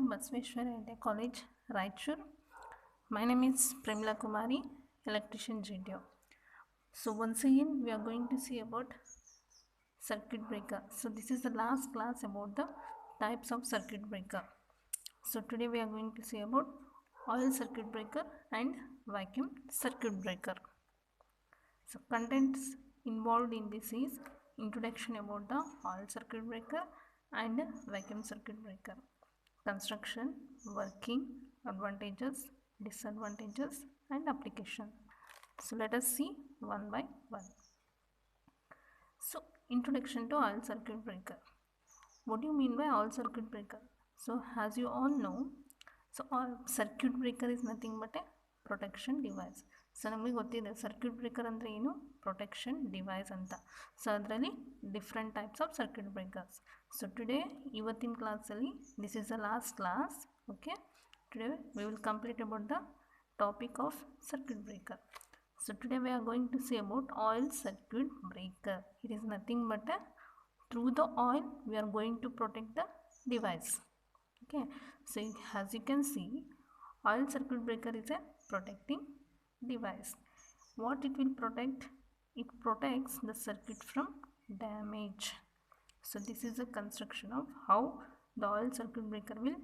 Basaveshwara IIT College, Raichur. My name is Premila Kumari, electrician GTO. So once again we are going to see about circuit breaker. So this is the last class about the types of circuit breaker. So today we are going to see about oil circuit breaker and vacuum circuit breaker. So contents involved in this is introduction about the oil circuit breaker and vacuum circuit breaker, construction, working, advantages, disadvantages and application. So let us see one by one. So introduction to oil circuit breaker. What do you mean by oil circuit breaker? So as you all know, so oil circuit breaker is nothing but a protection device. So ನಮಗೆ ಗೊತ್ತಿದೆ circuit breaker ಅಂದರೆ ಏನು, protection device ಅಂತ. So ಅದರಲ್ಲಿ different types of circuit breakers. So today ಇವತ್ತಿನ ಕ್ಲಾಸಲ್ಲಿ this is the last class. Okay, today we will complete about the topic of circuit breaker. So today we are going to see about oil circuit breaker. It is nothing but through the oil we are going to protect the device. Okay, so as you can see, oil circuit breaker is a protecting device. What it will protect? It protects the circuit from damage. So this is a construction of how the oil circuit breaker will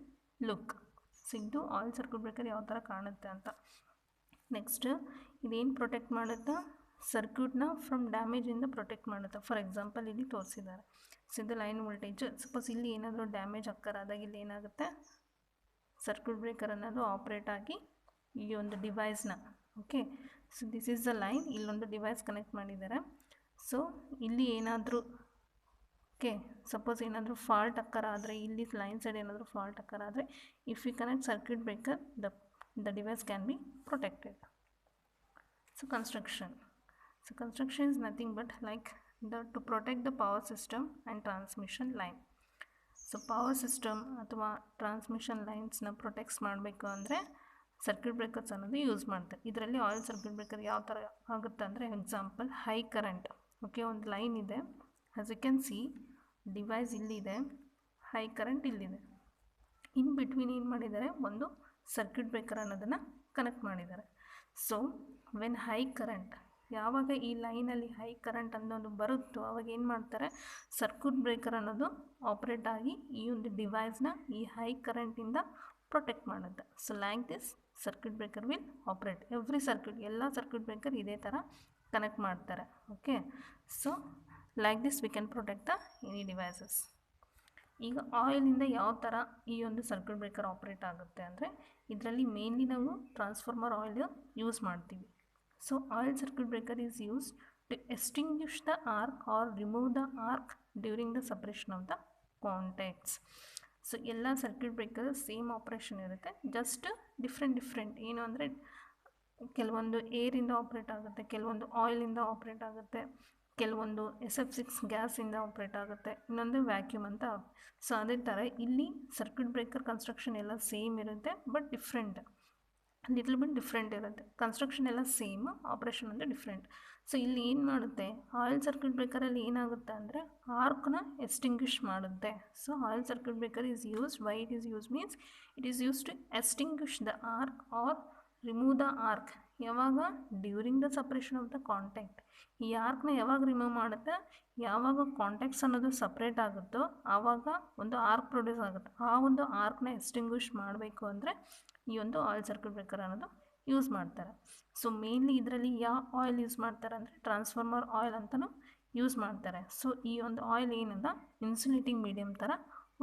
look. So ಇದು oil circuit breaker ಯಾವ ಥರ ಕಾಣುತ್ತೆ ಅಂತ. Next ಇದೇನು protect ಮಾಡುತ್ತೆ, ಸರ್ಕ್ಯೂಟ್ನ from ಡ್ಯಾಮೇಜಿಂದ protect ಮಾಡುತ್ತೆ. For example ಇಲ್ಲಿ ತೋರಿಸಿದ್ದಾರೆ. ಸೊ ಇದು ಲೈನ್ ವೋಲ್ಟೇಜ್. ಸಪೋಸ್ ಇಲ್ಲಿ ಏನಾದರೂ ಡ್ಯಾಮೇಜ್ ಆದಾಗ ಇಲ್ಲಿ ಏನಾಗುತ್ತೆ, ಸರ್ಕ್ಯೂಟ್ ಬ್ರೇಕರ್ ಅನ್ನೋದು ಆಪ್ರೇಟ್ ಆಗಿ ಈ ಒಂದು ಡಿವೈಸ್ನ, okay, so this is the line, ಇಲ್ಲೊಂದು ಡಿವೈಸ್ ಕನೆಕ್ಟ್ ಮಾಡಿದ್ದಾರೆ. ಸೊ ಇಲ್ಲಿ ಏನಾದರೂ, ಓಕೆ, ಸಪೋಸ್ ಏನಾದರೂ ಫಾಲ್ಟ್ ಆದರೆ ಇಲ್ಲಿ ಲೈನ್ ಸೈಡ್ ಏನಾದರೂ ಫಾಲ್ಟ್ ಆದರೆ, if you connect circuit breaker the device can be protected. So construction is nothing but like to protect the power system and transmission line. So power system ಅಥವಾ transmission ಲೈನ್ಸ್ನ protects ಮಾಡಬೇಕು ಅಂದರೆ circuit breakers ಅನ್ನೋದು use ಮಾಡ್ತಾರೆ. ಇದರಲ್ಲಿ oil circuit breaker ಯಾವ ಥರ ಆಗುತ್ತೆ ಅಂದರೆ, ಎಕ್ಸಾಂಪಲ್ ಹೈ ಕರೆಂಟ್. ಓಕೆ, ಒಂದು ಲೈನ್ ಇದೆ, as you can see device ಇಲ್ಲಿದೆ, ಹೈ ಕರೆಂಟ್ ಇಲ್ಲಿದೆ, ಇನ್ ಬಿಟ್ವೀನ್ ಏನು ಮಾಡಿದ್ದಾರೆ, ಒಂದು ಸರ್ಕ್ಯೂಟ್ ಬ್ರೇಕರ್ ಅನ್ನೋದನ್ನು ಕನೆಕ್ಟ್ ಮಾಡಿದ್ದಾರೆ. ಸೊ ವೆನ್ ಹೈ ಕರೆಂಟ್, ಯಾವಾಗ ಈ ಲೈನಲ್ಲಿ ಹೈ ಕರೆಂಟ್ ಅನ್ನೋದು ಬರುತ್ತೋ ಆವಾಗ ಏನು ಮಾಡ್ತಾರೆ, ಸರ್ಕ್ಯೂಟ್ ಬ್ರೇಕರ್ ಅನ್ನೋದು ಆಪ್ರೇಟ್ ಆಗಿ ಈ ಒಂದು ಡಿವೈಸ್ನ ಈ ಹೈ ಕರೆಂಟಿಂದ ಪ್ರೊಟೆಕ್ಟ್ ಮಾಡುತ್ತೆ. So like this circuit breaker will operate. Every circuit, ಎಲ್ಲ ಸರ್ಕ್ಯೂಟ್ ಬ್ರೇಕರ್ ಇದೇ ಥರ ಕನೆಕ್ಟ್ ಮಾಡ್ತಾರೆ. Okay, so like this we can protect the any devices. ಈಗ ಆಯಿಲಿಂದ ಯಾವ ಥರ ಈ ಒಂದು ಸರ್ಕ್ಯೂಟ್ ಬ್ರೇಕರ್ ಆಪ್ರೇಟ್ ಆಗುತ್ತೆ ಅಂದರೆ, ಇದರಲ್ಲಿ ಮೇನ್ಲಿ ನಾವು ಟ್ರಾನ್ಸ್ಫಾರ್ಮರ್ ಆಯಿಲ್ ಯೂಸ್ ಮಾಡ್ತೀವಿ. So oil circuit breaker is use to extinguish the arc or remove the arc during the separation of the contacts. So ಎಲ್ಲ ಸರ್ಕ್ಯೂಟ್ ಬ್ರೇಕರ್ ಸೇಮ್ ಆಪ್ರೇಷನ್ ಇರುತ್ತೆ, just different ಏನು ಅಂದರೆ, ಕೆಲವೊಂದು ಏರಿಂದ operate ಆಗುತ್ತೆ, ಕೆಲವೊಂದು ಆಯಿಲಿಂದ operate ಆಗುತ್ತೆ, ಕೆಲವೊಂದು SF6 ಗ್ಯಾಸಿಂದ ಆಪ್ರೇಟ್ ಆಗುತ್ತೆ, ಇನ್ನೊಂದು ವ್ಯಾಕ್ಯೂಮ್ ಅಂತ. ಸೊ ಅದೇ ಥರ ಇಲ್ಲಿ ಸರ್ಕ್ಯೂಟ್ ಬ್ರೇಕರ್ ಕನ್ಸ್ಟ್ರಕ್ಷನ್ ಎಲ್ಲ ಸೇಮ್ ಇರುತ್ತೆ, but different, little bit different ಇರುತ್ತೆ. ಕನ್ಸ್ಟ್ರಕ್ಷನ್ ಎಲ್ಲ ಸೇಮ್, ಆಪ್ರೇಷನ್ ಅಂದರೆ ಡಿಫ್ರೆಂಟ್. ಸೊ ಇಲ್ಲಿ ಏನು ಮಾಡುತ್ತೆ, ಆಯಿಲ್ ಸರ್ಕ್ಯೂಟ್ ಬ್ರೇಕರಲ್ಲಿ ಏನಾಗುತ್ತೆ ಅಂದರೆ ಆರ್ಕ್ನ ಎಸ್ಟಿಂಗ್ವಿಷ್ ಮಾಡುತ್ತೆ. So oil circuit breaker is used, why it is use means it is use to extinguish the arc or remove the arc. ಯಾವಾಗ, during the separation of the contact. ಈ ಆರ್ಕ್ನ ಯಾವಾಗ remove ಮಾಡುತ್ತೆ, ಯಾವಾಗ ಕಾಂಟ್ಯಾಕ್ಟ್ಸ್ ಅನ್ನೋದು separate ಆಗುತ್ತೋ ಆವಾಗ ಒಂದು ಆರ್ಕ್ ಪ್ರೊಡ್ಯೂಸ್ ಆಗುತ್ತೆ. ಆ ಒಂದು ಆರ್ಕ್ನ ಎಸ್ಟಿಂಗ್ವಿಷ್ ಮಾಡಬೇಕು ಅಂದರೆ ಈ ಒಂದು ಆಯಿಲ್ ಸರ್ಕ್ಯೂಟ್ ಬ್ರೇಕರ್ ಅನ್ನೋದು ಯೂಸ್ ಮಾಡ್ತಾರೆ. ಸೊ ಮೇನ್ಲಿ ಇದರಲ್ಲಿ ಯಾವ ಆಯಿಲ್ ಯೂಸ್ ಮಾಡ್ತಾರೆ ಅಂದರೆ ಟ್ರಾನ್ಸ್ಫಾರ್ಮರ್ ಆಯಿಲ್ ಅಂತಲೂ ಯೂಸ್ ಮಾಡ್ತಾರೆ. ಸೊ ಈ ಒಂದು ಆಯಿಲ್ ಏನಂದ ಇನ್ಸುಲೇಟಿಂಗ್ ಮೀಡಿಯಮ್ ಥರ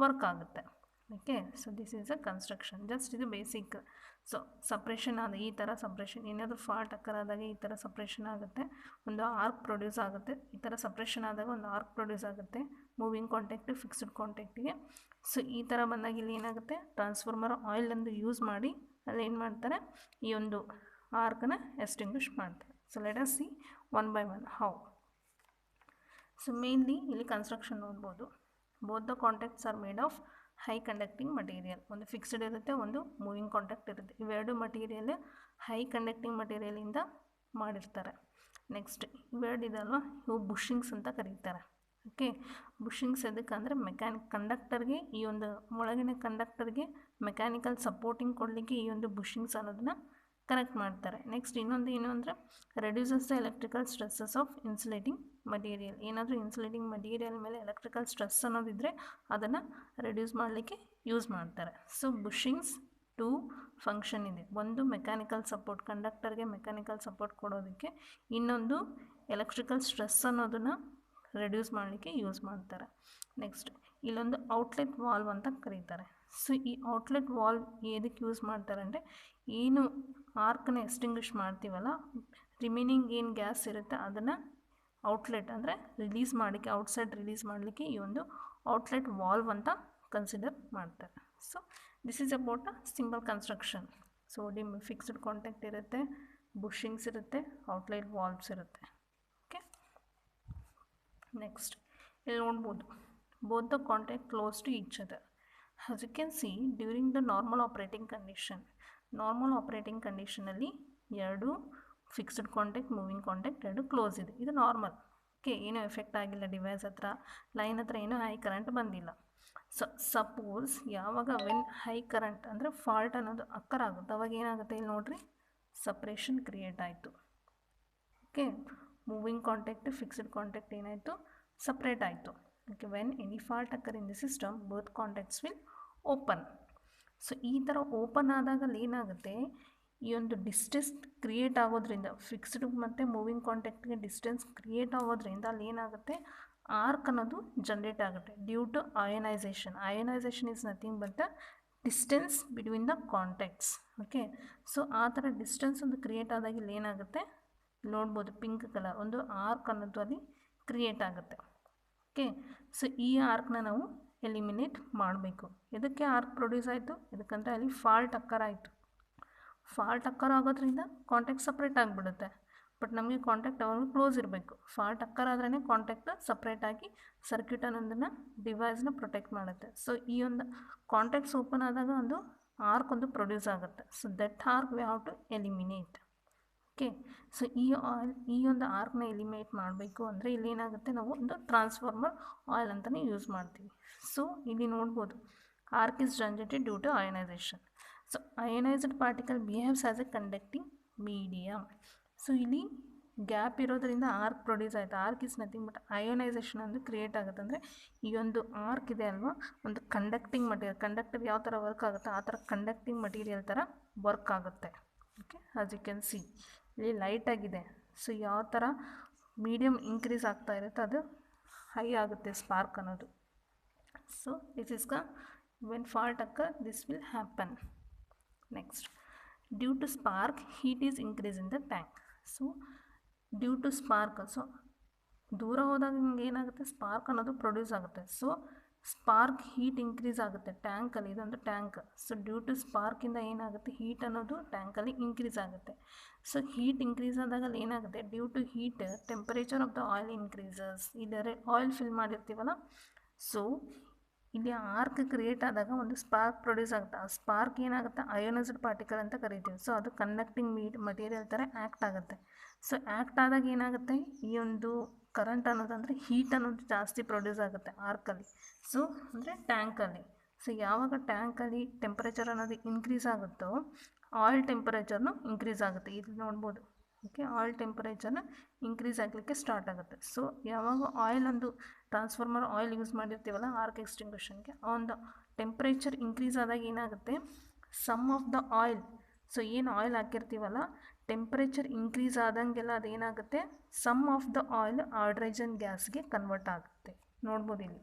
ವರ್ಕ್ ಆಗುತ್ತೆ. Okay, so this is a construction, just ಇದು ಬೇಸಿಕ್. ಸೊ ಸಪ್ರೇಷನ್ ಆದ ಈ ಥರ ಸಪ್ರೇಷನ್, ಏನಾದರೂ ಫಾಲ್ಟ್ ಆದಾಗ ಈ ಥರ ಸಪ್ರೇಷನ್ ಆಗುತ್ತೆ, ಒಂದು ಆರ್ಕ್ ಪ್ರೊಡ್ಯೂಸ್ ಆಗುತ್ತೆ. ಈ ಥರ ಸಪ್ರೇಷನ್ ಆದಾಗ ಒಂದು ಆರ್ಕ್ ಪ್ರೊಡ್ಯೂಸ್ ಆಗುತ್ತೆ, ಮೂವಿಂಗ್ ಕಾಂಟ್ಯಾಕ್ಟ್ ಫಿಕ್ಸ್ಡ್ ಕಾಂಟ್ಯಾಕ್ಟಿಗೆ. ಸೊ ಈ ಥರ ಬಂದಾಗ ಇಲ್ಲಿ ಏನಾಗುತ್ತೆ, ಟ್ರಾನ್ಸ್ಫಾರ್ಮರ್ ಆಯಿಲ್ ಒಂದು ಯೂಸ್ ಮಾಡಿ ಅಲ್ಲಿ ಏನು ಮಾಡ್ತಾರೆ, ಈ ಒಂದು ಆರ್ಕನ್ನು ಎಸ್ಟಿಂಗ್ವಿಷ್ ಮಾಡ್ತಾರೆ. So let us see one by one how. So mainly ಇಲ್ಲಿ ಕನ್ಸ್ಟ್ರಕ್ಷನ್ ನೋಡ್ಬೋದು. Both the contacts are made of high conducting material. ಒಂದು ಫಿಕ್ಸ್ಡ್ ಇರುತ್ತೆ, ಒಂದು ಮೂವಿಂಗ್ ಕಾಂಟ್ಯಾಕ್ಟ್ ಇರುತ್ತೆ. ಇವೆರಡು ಮಟೀರಿಯಲ್ ಹೈ ಕಂಡಕ್ಟಿಂಗ್ ಮಟೀರಿಯಲಿಂದ ಮಾಡಿರ್ತಾರೆ. ನೆಕ್ಸ್ಟ್ ಇವೆರಡು ಇದಲ್ವ, ಇವು ಬುಷಿಂಗ್ಸ್ ಅಂತ ಕರೀತಾರೆ. ಓಕೆ, ಬುಷಿಂಗ್ಸ್ ಎದಕ್ಕಂದರೆ ಕಂಡಕ್ಟರ್ಗೆ ಈ ಒಂದು ಒಳಗಿನ ಕಂಡಕ್ಟರ್ಗೆ ಮೆಕ್ಯಾನಿಕಲ್ ಸಪೋರ್ಟಿಂಗ್ ಕೊಡಲಿಕ್ಕೆ ಈ ಒಂದು ಬುಷಿಂಗ್ಸ್ ಅನ್ನೋದನ್ನ ಕನೆಕ್ಟ್ ಮಾಡ್ತಾರೆ. ನೆಕ್ಸ್ಟ್ ಇನ್ನೊಂದು ಏನು ಅಂದರೆ reduces the electrical stresses of insulating material. ಏನಾದರೂ ಇನ್ಸುಲೇಟಿಂಗ್ ಮಟೀರಿಯಲ್ ಮೇಲೆ ಎಲೆಕ್ಟ್ರಿಕಲ್ ಸ್ಟ್ರೆಸ್ ಅನ್ನೋದಿದ್ದರೆ ಅದನ್ನು ರೆಡ್ಯೂಸ್ ಮಾಡಲಿಕ್ಕೆ ಯೂಸ್ ಮಾಡ್ತಾರೆ. ಸೊ ಬುಷಿಂಗ್ಸ್ ಟು ಫಂಕ್ಷನ್ ಇದೆ. ಒಂದು ಮೆಕ್ಯಾನಿಕಲ್ ಸಪೋರ್ಟ್, ಕಂಡಕ್ಟರ್ಗೆ ಮೆಕ್ಯಾನಿಕಲ್ ಸಪೋರ್ಟ್ ಕೊಡೋದಕ್ಕೆ, ಇನ್ನೊಂದು ಎಲೆಕ್ಟ್ರಿಕಲ್ ಸ್ಟ್ರೆಸ್ ಅನ್ನೋದನ್ನು ರೆಡ್ಯೂಸ್ ಮಾಡಲಿಕ್ಕೆ ಯೂಸ್ ಮಾಡ್ತಾರೆ. ನೆಕ್ಸ್ಟ್ ಇಲ್ಲೊಂದು ಔಟ್ಲೆಟ್ ವಾಲ್ವ್ ಅಂತ ಕರೀತಾರೆ. ಸೊ ಈ ಔಟ್ಲೆಟ್ ವಾಲ್ವ್ ಏನಕ್ಕೆ ಯೂಸ್ ಮಾಡ್ತಾರೆ ಅಂದರೆ, ಏನು ಆರ್ಕ್ನ ಎಕ್ಸ್ಟಿಂಗ್ವಿಷ್ ಮಾಡ್ತೀವಲ್ಲ, ರಿಮೈನಿಂಗ್ ಏನು ಗ್ಯಾಸ್ ಇರುತ್ತೆ ಅದನ್ನು ಔಟ್ಲೆಟ್ ಅಂದರೆ ರಿಲೀಸ್ ಮಾಡಲಿಕ್ಕೆ, ಔಟ್ಸೈಡ್ ರಿಲೀಸ್ ಮಾಡಲಿಕ್ಕೆ ಈ ಒಂದು ಔಟ್ಲೆಟ್ ವಾಲ್ವ್ ಅಂತ ಕನ್ಸಿಡರ್ ಮಾಡ್ತಾರೆ. So this is about a simple construction. So fixed contact ಇರುತ್ತೆ, ಬುಷಿಂಗ್ಸ್ ಇರುತ್ತೆ, ಔಟ್ಲೆಟ್ ವಾಲ್ವ್ಸ್ ಇರುತ್ತೆ. ಓಕೆ, ನೆಕ್ಸ್ಟ್ ಇಲ್ಲಿ ನೋಡ್ಬೋದು both the contact close to each other. As you can see during the normal operating condition, normal operating ಕಂಡೀಷನಲ್ಲಿ ಎರಡು fixed contact, moving contact ಎರಡು close ಇದೆ. ಇದು ನಾರ್ಮಲ್. ಓಕೆ, ಏನೂ ಎಫೆಕ್ಟ್ ಆಗಿಲ್ಲ, ಡಿವೈಸ್ ಹತ್ರ ಲೈನ್ ಹತ್ರ ಏನೂ ಹೈ ಕರೆಂಟ್ ಬಂದಿಲ್ಲ. ಸಪೋಸ್ ಯಾವಾಗ ವೆನ್ ಹೈ ಕರೆಂಟ್ ಅಂದರೆ ಫಾಲ್ಟ್ ಅನ್ನೋದು ಅಕ್ಕರ್ ಆಗುತ್ತೆ, ಅವಾಗ ಏನಾಗುತ್ತೆ ಇಲ್ಲಿ ನೋಡಿರಿ, ಸಪ್ರೇಷನ್ ಕ್ರಿಯೇಟ್ ಆಯಿತು. Okay, moving contact fixed contact ಏನಾಯಿತು, ಸಪ್ರೇಟ್ ಆಯಿತು. Okay, when any fault occur in the system both contacts will open. So ಈ ಥರ ಓಪನ್ ಆದಾಗ ಅಲ್ಲಿ ಏನಾಗುತ್ತೆ, ಈ ಒಂದು ಡಿಸ್ಟೆನ್ಸ್ ಕ್ರಿಯೇಟ್ ಆಗೋದ್ರಿಂದ, ಫಿಕ್ಸ್ಡ್ ಮತ್ತು ಮೂವಿಂಗ್ ಕಾಂಟ್ಯಾಕ್ಟ್ಗೆ ಡಿಸ್ಟೆನ್ಸ್ ಕ್ರಿಯೇಟ್ ಆಗೋದ್ರಿಂದ ಅಲ್ಲಿ ಏನಾಗುತ್ತೆ, ಆರ್ಕ್ ಅನ್ನೋದು ಜನ್ರೇಟ್ ಆಗುತ್ತೆ due to ionisation. Ionisation is nothing but the distance between the contacts. Okay, so ಆ ಥರ ಡಿಸ್ಟೆನ್ಸ್ ಒಂದು ಕ್ರಿಯೇಟ್ ಆದಾಗ ಇಲ್ಲಿ ಏನಾಗುತ್ತೆ ನೋಡ್ಬೋದು, ಪಿಂಕ್ ಕಲರ್ ಒಂದು ಆರ್ಕ್ ಅನ್ನೋದು ಅಲ್ಲಿ ಕ್ರಿಯೇಟ್ ಆಗುತ್ತೆ. ಓಕೆ, ಸೊ ಈ ಆರ್ಕ್ನ ನಾವು ಎಲಿಮಿನೇಟ್ ಮಾಡಬೇಕು. ಇದಕ್ಕೆ ಆರ್ಕ್ ಪ್ರೊಡ್ಯೂಸ್ ಆಯಿತು, ಇದಕ್ಕಂದರೆ ಅಲ್ಲಿ ಫಾಲ್ಟ್ ಅಕ್ಕರ್ ಆಯಿತು. ಫಾಲ್ಟ್ ಅಕ್ಕರ್ ಆಗೋದ್ರಿಂದ ಕಾಂಟ್ಯಾಕ್ಟ್ ಸಪ್ರೇಟ್ ಆಗಿಬಿಡುತ್ತೆ. ಬಟ್ ನಮಗೆ ಕಾಂಟ್ಯಾಕ್ಟ್ ಅವಾಗ ಕ್ಲೋಸ್ ಇರಬೇಕು. ಫಾಲ್ಟ್ ಅಕ್ಕರ್ ಆದ್ರೇ ಕಾಂಟ್ಯಾಕ್ಟ್ ಸಪ್ರೇಟಾಗಿ ಸರ್ಕ್ಯೂಟ್ ಅನ್ನೋದನ್ನು ಡಿವೈಸ್ನ ಪ್ರೊಟೆಕ್ಟ್ ಮಾಡುತ್ತೆ. ಸೊ ಈ ಒಂದು ಕಾಂಟ್ಯಾಕ್ಟ್ಸ್ ಓಪನ್ ಆದಾಗ ಒಂದು ಆರ್ಕ್ ಒಂದು ಪ್ರೊಡ್ಯೂಸ್ ಆಗುತ್ತೆ. So that arc we have to eliminate. Okay, so ಈ ಒಂದು ಆರ್ಕ್ನ ಎಲಿಮಿನೇಟ್ ಮಾಡಬೇಕು ಅಂದರೆ ಇಲ್ಲಿ ಏನಾಗುತ್ತೆ, ನಾವು ಒಂದು ಟ್ರಾನ್ಸ್ಫಾರ್ಮರ್ ಆಯಿಲ್ ಅಂತಲೇ ಯೂಸ್ ಮಾಡ್ತೀವಿ. ಸೊ ಇಲ್ಲಿ ನೋಡ್ಬೋದು arc is generated due to ionization. So ionized particle behaves as a conducting medium. So ಇಲ್ಲಿ ಗ್ಯಾಪ್ ಇರೋದರಿಂದ ಆರ್ಕ್ ಪ್ರೊಡ್ಯೂಸ್ ಆಯಿತು. Arc is nothing but ionization ಅಂದರೆ ಕ್ರಿಯೇಟ್ ಆಗುತ್ತೆ. ಅಂದರೆ ಈ ಒಂದು ಆರ್ಕ್ ಇದೆ ಅಲ್ವಾ, ಒಂದು ಕಂಡಕ್ಟಿಂಗ್ ಮಟೀರಿಯಲ್, ಕಂಡಕ್ಟರ್ ಯಾವ ಥರ ವರ್ಕ್ ಆಗುತ್ತೆ ಆ ಥರ ಕಂಡಕ್ಟಿಂಗ್ ಮಟೀರಿಯಲ್ ಥರ ವರ್ಕ್ ಆಗುತ್ತೆ. Okay, as you can see ಇಲ್ಲಿ ಲೈಟಾಗಿದೆ. ಸೊ ಯಾವ ಥರ ಮೀಡಿಯಮ್ ಇನ್ಕ್ರೀಸ್ ಆಗ್ತಾ ಇರುತ್ತೆ ಅದು ಹೈ ಆಗುತ್ತೆ ಸ್ಪಾರ್ಕ್ ಅನ್ನೋದು. So this is when fault occur this will happen. Next, due to spark heat is increase in the tank. So due to spark, so ದೂರ ಹೋದಾಗ ನಿಮ್ಗೆ ಏನಾಗುತ್ತೆ, ಸ್ಪಾರ್ಕ್ ಅನ್ನೋದು ಪ್ರೊಡ್ಯೂಸ್ ಆಗುತ್ತೆ. ಸೊ ಸ್ಪಾರ್ಕ್ ಹೀಟ್ ಇನ್ಕ್ರೀಸ್ ಆಗುತ್ತೆ ಟ್ಯಾಂಕಲ್ಲಿ, ಇದೊಂದು ಟ್ಯಾಂಕ್. ಸೊ ಡ್ಯೂ ಟು ಸ್ಪಾರ್ಕಿಂದ ಏನಾಗುತ್ತೆ, ಹೀಟ್ ಅನ್ನೋದು ಟ್ಯಾಂಕಲ್ಲಿ ಇನ್ಕ್ರೀಸ್ ಆಗುತ್ತೆ. ಸೊ ಹೀಟ್ ಇನ್ಕ್ರೀಸ್ ಆದಾಗ ಏನಾಗುತ್ತೆ, due to heat temperature of the oil increases. ಇಲ್ಲಿ ಆಯಿಲ್ ಫಿಲ್ ಮಾಡಿರ್ತೀವಲ್ಲ, ಸೊ ಇಲ್ಲಿ ಆರ್ಕ್ ಕ್ರಿಯೇಟ್ ಆದಾಗ ಒಂದು ಸ್ಪಾರ್ಕ್ ಪ್ರೊಡ್ಯೂಸ್ ಆಗುತ್ತೆ. ಆ ಸ್ಪಾರ್ಕ್ ಏನಾಗುತ್ತೆ, ಅಯೋನೈಸ್ಡ್ ಪಾರ್ಟಿಕಲ್ ಅಂತ ಕರಿತೀವಿ. ಸೊ ಅದು ಕಂಡಕ್ಟಿಂಗ್ ಮಟೀರಿಯಲ್ ಥರ ಆ್ಯಕ್ಟ್ ಆಗುತ್ತೆ. ಸೊ ಆ್ಯಕ್ಟ್ ಆದಾಗ ಏನಾಗುತ್ತೆ, ಈ ಒಂದು ಕರೆಂಟ್ ಅನ್ನೋದು ಅಂದರೆ ಹೀಟ್ ಅನ್ನೋದು ಜಾಸ್ತಿ ಪ್ರೊಡ್ಯೂಸ್ ಆಗುತ್ತೆ ಆರ್ಕಲ್ಲಿ. ಸೊ ಅಂದರೆ ಟ್ಯಾಂಕಲ್ಲಿ. ಸೊ ಯಾವಾಗ ಟ್ಯಾಂಕಲ್ಲಿ ಟೆಂಪರೇಚರ್ ಅನ್ನೋದು ಇನ್ಕ್ರೀಸ್ ಆಗುತ್ತೋ ಆಯಿಲ್ ಟೆಂಪರೇಚರ್ನು ಇನ್ಕ್ರೀಸ್ ಆಗುತ್ತೆ. ಇಲ್ಲಿ ನೋಡ್ಬೋದು. ಓಕೆ, ಆಯಿಲ್ ಟೆಂಪರೇಚರ್ನ ಇನ್ಕ್ರೀಸ್ ಆಗಲಿಕ್ಕೆ ಸ್ಟಾರ್ಟ್ ಆಗುತ್ತೆ. ಸೊ ಯಾವಾಗ ಆಯಿಲ್ ಒಂದು ಟ್ರಾನ್ಸ್ಫಾರ್ಮರ್ ಆಯಿಲ್ ಯೂಸ್ ಮಾಡಿರ್ತೀವಲ್ಲ ಆರ್ಕ್ ಎಕ್ಸ್ಟಿಂಗ್ವಿಷನ್ಗೆ, ಆ ಒಂದು ಟೆಂಪ್ರೇಚರ್ ಇನ್ಕ್ರೀಸ್ ಆದಾಗ ಏನಾಗುತ್ತೆ, some of the oil, so ಏನು ಆಯಿಲ್ ಹಾಕಿರ್ತೀವಲ್ಲ ಟೆಂಪ್ರೇಚರ್ ಇನ್ಕ್ರೀಸ್ ಆದಂಗೆಲ್ಲ ಅದೇನಾಗುತ್ತೆ, some of the oil hydrogen ಗ್ಯಾಸ್ಗೆ ಕನ್ವರ್ಟ್ ಆಗುತ್ತೆ. ನೋಡ್ಬೋದು ಇಲ್ಲಿ,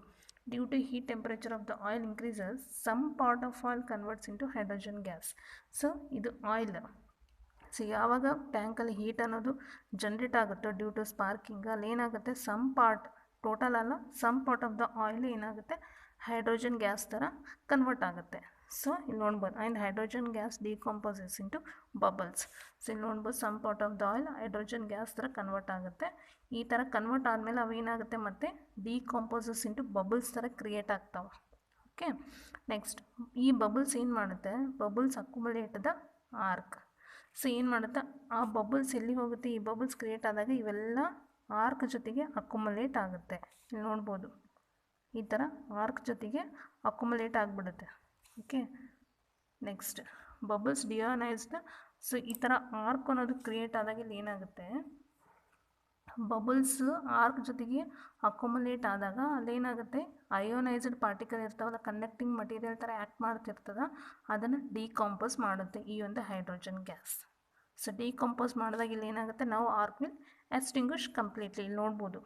due to heat temperature of the oil increases some part of oil converts into hydrogen gas. So ಇದು oil. So ಯಾವಾಗ ಟ್ಯಾಂಕಲ್ಲಿ ಹೀಟ್ ಅನ್ನೋದು ಜನ್ರೇಟ್ ಆಗುತ್ತೋ ಡ್ಯೂ ಟು ಸ್ಪಾರ್ಕಿಂಗ್, ಅಲ್ಲಿ ಏನಾಗುತ್ತೆ, ಸಮ್ ಪಾರ್ಟ್, ಟೋಟಲ್ ಅಲ್ಲ, some part of the oil ಏನಾಗುತ್ತೆ, hydrogen gas ಥರ ಕನ್ವರ್ಟ್ ಆಗುತ್ತೆ. ಸೊ ಇಲ್ಲಿ ನೋಡ್ಬೋದು, and hydrogen gas decomposes into bubbles. So ಇಲ್ಲಿ ನೋಡ್ಬೋದು, some part of the oil hydrogen gas ಥರ ಕನ್ವರ್ಟ್ ಆಗುತ್ತೆ. ಈ ಥರ ಕನ್ವರ್ಟ್ ಆದಮೇಲೆ ಅವೇನಾಗುತ್ತೆ ಮತ್ತು ಡಿಕಂಪೋಸಸ್ ಇಂಟು ಬಬಲ್ಸ್ ಥರ ಕ್ರಿಯೇಟ್ ಆಗ್ತಾವೆ. ಓಕೆ, ನೆಕ್ಸ್ಟ್ ಈ ಬಬಲ್ಸ್ ಏನು ಮಾಡುತ್ತೆ, bubbles accumulate the arc. So ಏನು ಮಾಡುತ್ತೆ, ಆ ಬಬಲ್ಸ್ ಎಲ್ಲಿ ಹೋಗುತ್ತೆ, ಈ ಬಬಲ್ಸ್ ಕ್ರಿಯೇಟ್ ಆದಾಗ ಇವೆಲ್ಲ ಆರ್ಕ್ ಜೊತೆಗೆ ಅಕ್ಯುಮುಲೇಟ್ ಆಗುತ್ತೆ. ಇಲ್ಲಿ ನೋಡ್ಬೋದು ಈ ಥರ ಆರ್ಕ್ ಜೊತೆಗೆ ಅಕ್ಯುಮುಲೇಟ್ ಆಗಿಬಿಡುತ್ತೆ. Okay, next bubbles deionized. So ಈ ಥರ ಆರ್ಕ್ ಅನ್ನೋದು ಕ್ರಿಯೇಟ್ ಆದಾಗ ಇಲ್ಲಿ ಏನಾಗುತ್ತೆ, ಬಬಲ್ಸ್ ಆರ್ಕ್ ಜೊತೆಗೆ ಅಕ್ಯುಮುಲೇಟ್ ಆದಾಗ ಅಲ್ಲೇನಾಗುತ್ತೆ, ಅಯೋನೈಸ್ಡ್ ಪಾರ್ಟಿಕಲ್ ಇರ್ತಾವಲ್ಲ, ಕಂಡಕ್ಟಿಂಗ್ ಮಟೀರಿಯಲ್ ಥರ ಆ್ಯಕ್ಟ್ ಮಾಡ್ತಿರ್ತದ, ಅದನ್ನು ಡಿಕಾಂಪೋಸ್ ಮಾಡುತ್ತೆ ಈ ಒಂದು ಹೈಡ್ರೋಜನ್ ಗ್ಯಾಸ್. ಸೊ ಡಿಕಾಂಪೋಸ್ ಮಾಡಿದಾಗ ಇಲ್ಲಿ ಏನಾಗುತ್ತೆ, ನಾವು ಆರ್ಕ್ ವಿಲ್ ಎಕ್ಸ್ಟಿಂಗ್ವಿಷ್ ಕಂಪ್ಲೀಟ್ಲಿ. ಇಲ್ಲಿ ನೋಡ್ಬೋದು.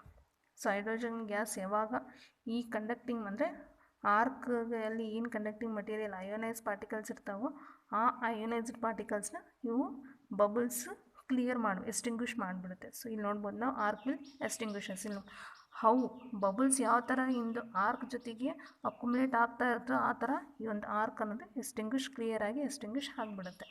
ಸೊ ಹೈಡ್ರೋಜನ್ ಗ್ಯಾಸ್ ಯಾವಾಗ ಈ ಕಂಡಕ್ಟಿಂಗ್ ಅಂದರೆ ಆರ್ಕಲ್ಲಿ ಏನು ಕಂಡಕ್ಟಿಂಗ್ ಮಟೀರಿಯಲ್ ಅಯೋನೈಸ್ ಪಾರ್ಟಿಕಲ್ಸ್ ಇರ್ತಾವೋ ಆ ಅಯೋನೈಸ್ಡ್ ಪಾರ್ಟಿಕಲ್ಸ್ನ ಇವು ಬಬಲ್ಸ್ ಕ್ಲಿಯರ್ ಎಕ್ಸ್ಟಿಂಗ್ವಿಷ್ ಮಾಡಿಬಿಡುತ್ತೆ. ಸೊ ಇಲ್ಲಿ ನೋಡ್ಬೋದು ನಾವು ಆರ್ಕ್ ವಿಲ್ ಎಕ್ಸ್ಟಿಂಗ್ವಿಷಸ್. ಇಲ್ಲಿ ಹೌ ಬಬಲ್ಸ್ ಯಾವ ಥರ ಇಂದು ಆರ್ಕ್ ಜೊತೆಗೆ ಅಕ್ಯುಮುಲೇಟ್ ಆಗ್ತಾ ಇರ್ತೋ ಆ ಥರ ಈ ಒಂದು ಆರ್ಕ್ ಅನ್ನೋದು ಕ್ಲಿಯರಾಗಿ ಎಕ್ಸ್ಟಿಂಗ್ವಿಷ್ ಆಗಿಬಿಡುತ್ತೆ.